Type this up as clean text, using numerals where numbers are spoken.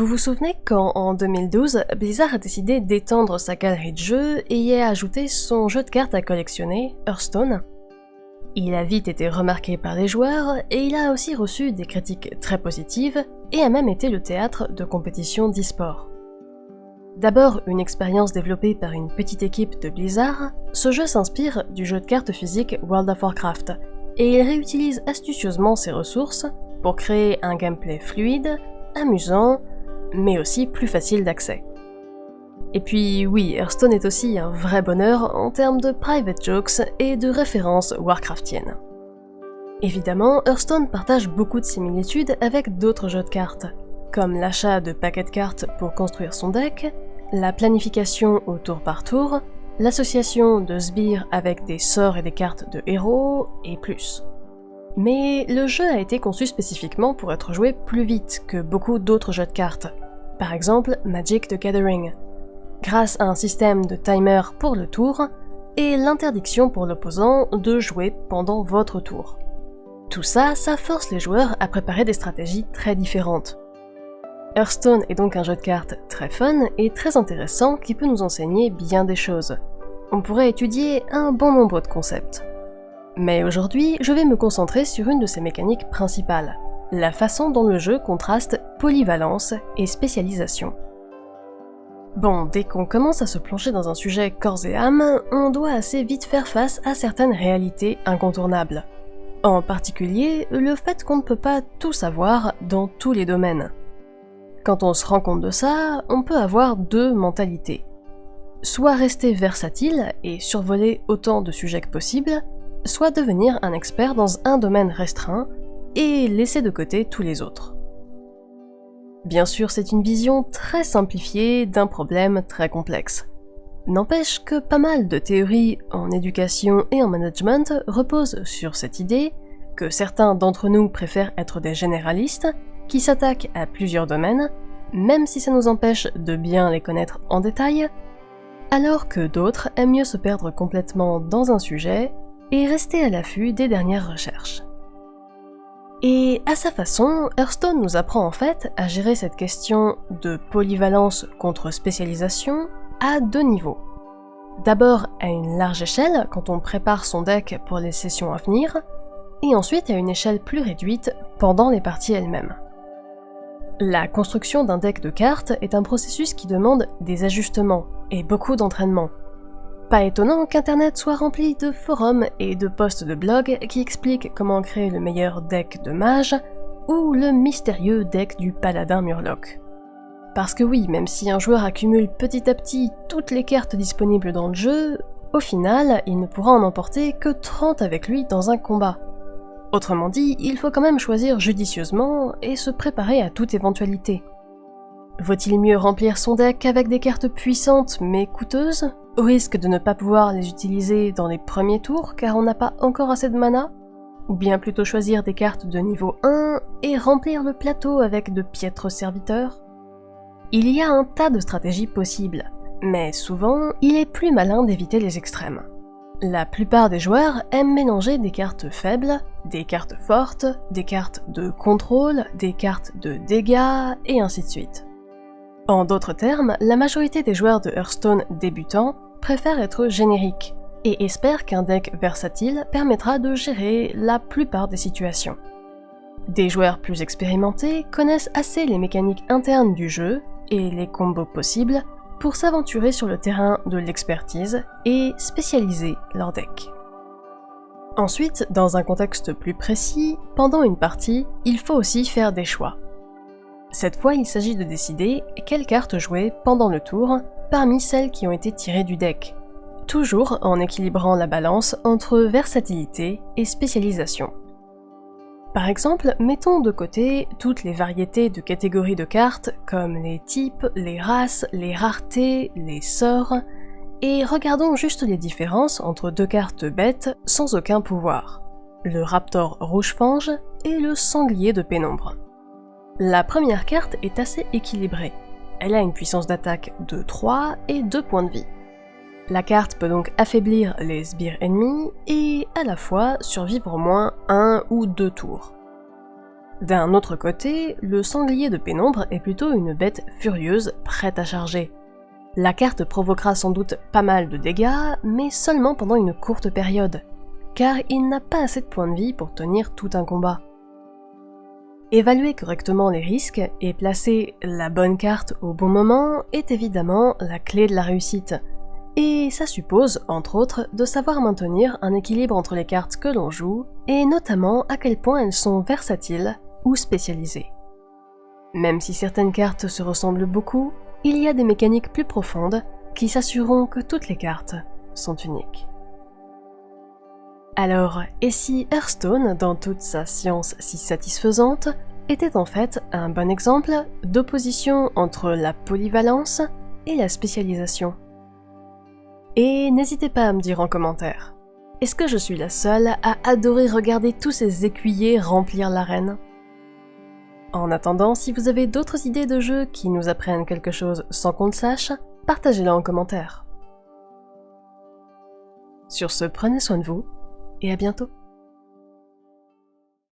Vous vous souvenez quand, en 2012, Blizzard a décidé d'étendre sa galerie de jeux et y a ajouté son jeu de cartes à collectionner, Hearthstone? Il a vite été remarqué par les joueurs et il a aussi reçu des critiques très positives et a même été le théâtre de compétitions d'e-sport. D'abord une expérience développée par une petite équipe de Blizzard, ce jeu s'inspire du jeu de cartes physique World of Warcraft et il réutilise astucieusement ses ressources pour créer un gameplay fluide, amusant, mais aussi plus facile d'accès. Et puis oui, Hearthstone est aussi un vrai bonheur en termes de private jokes et de références warcraftiennes. Évidemment, Hearthstone partage beaucoup de similitudes avec d'autres jeux de cartes, comme l'achat de paquets de cartes pour construire son deck, la planification au tour par tour, l'association de sbires avec des sorts et des cartes de héros, et plus. Mais le jeu a été conçu spécifiquement pour être joué plus vite que beaucoup d'autres jeux de cartes, par exemple Magic the Gathering, grâce à un système de timer pour le tour et l'interdiction pour l'opposant de jouer pendant votre tour. Tout ça, ça force les joueurs à préparer des stratégies très différentes. Hearthstone est donc un jeu de cartes très fun et très intéressant qui peut nous enseigner bien des choses. On pourrait étudier un bon nombre de concepts. Mais aujourd'hui, je vais me concentrer sur une de ses mécaniques principales, la façon dont le jeu contraste polyvalence et spécialisation. Bon, dès qu'on commence à se plonger dans un sujet corps et âme, on doit assez vite faire face à certaines réalités incontournables. En particulier, le fait qu'on ne peut pas tout savoir dans tous les domaines. Quand on se rend compte de ça, on peut avoir deux mentalités. Soit rester versatile et survoler autant de sujets que possible, soit devenir un expert dans un domaine restreint et laisser de côté tous les autres. Bien sûr, c'est une vision très simplifiée d'un problème très complexe. N'empêche que pas mal de théories en éducation et en management reposent sur cette idée que certains d'entre nous préfèrent être des généralistes qui s'attaquent à plusieurs domaines, même si ça nous empêche de bien les connaître en détail, alors que d'autres aiment mieux se perdre complètement dans un sujet et rester à l'affût des dernières recherches. Et à sa façon, Hearthstone nous apprend en fait à gérer cette question de polyvalence contre spécialisation à deux niveaux. D'abord à une large échelle quand on prépare son deck pour les sessions à venir, et ensuite à une échelle plus réduite pendant les parties elles-mêmes. La construction d'un deck de cartes est un processus qui demande des ajustements et beaucoup d'entraînement. Pas étonnant qu'Internet soit rempli de forums et de posts de blog qui expliquent comment créer le meilleur deck de mage ou le mystérieux deck du paladin Murloc. Parce que oui, même si un joueur accumule petit à petit toutes les cartes disponibles dans le jeu, au final, il ne pourra en emporter que 30 avec lui dans un combat. Autrement dit, il faut quand même choisir judicieusement et se préparer à toute éventualité. Vaut-il mieux remplir son deck avec des cartes puissantes mais coûteuses, au risque de ne pas pouvoir les utiliser dans les premiers tours car on n'a pas encore assez de mana? Ou bien plutôt choisir des cartes de niveau 1 et remplir le plateau avec de piètres serviteurs? Il y a un tas de stratégies possibles, mais souvent, il est plus malin d'éviter les extrêmes. La plupart des joueurs aiment mélanger des cartes faibles, des cartes fortes, des cartes de contrôle, des cartes de dégâts, et ainsi de suite. En d'autres termes, la majorité des joueurs de Hearthstone débutants préfèrent être génériques, et espèrent qu'un deck versatile permettra de gérer la plupart des situations. Des joueurs plus expérimentés connaissent assez les mécaniques internes du jeu, et les combos possibles, pour s'aventurer sur le terrain de l'expertise et spécialiser leur deck. Ensuite, dans un contexte plus précis, pendant une partie, il faut aussi faire des choix. Cette fois, il s'agit de décider quelles cartes jouer pendant le tour parmi celles qui ont été tirées du deck, toujours en équilibrant la balance entre versatilité et spécialisation. Par exemple, mettons de côté toutes les variétés de catégories de cartes comme les types, les races, les raretés, les sorts, et regardons juste les différences entre deux cartes bêtes sans aucun pouvoir, le Raptor Rouge-Fange et le Sanglier de Pénombre. La première carte est assez équilibrée, elle a une puissance d'attaque de 3 et 2 points de vie. La carte peut donc affaiblir les sbires ennemis et à la fois survivre au moins 1 ou 2 tours. D'un autre côté, le sanglier de pénombre est plutôt une bête furieuse, prête à charger. La carte provoquera sans doute pas mal de dégâts, mais seulement pendant une courte période, car il n'a pas assez de points de vie pour tenir tout un combat. Évaluer correctement les risques et placer la bonne carte au bon moment est évidemment la clé de la réussite, et ça suppose, entre autres, de savoir maintenir un équilibre entre les cartes que l'on joue, et notamment à quel point elles sont versatiles ou spécialisées. Même si certaines cartes se ressemblent beaucoup, il y a des mécaniques plus profondes qui s'assureront que toutes les cartes sont uniques. Alors, et si Hearthstone, dans toute sa science si satisfaisante, était en fait un bon exemple d'opposition entre la polyvalence et la spécialisation? Et n'hésitez pas à me dire en commentaire, est-ce que je suis la seule à adorer regarder tous ces écuyers remplir l'arène? En attendant, si vous avez d'autres idées de jeux qui nous apprennent quelque chose sans qu'on le sache, partagez-les en commentaire. Sur ce, prenez soin de vous, et à bientôt.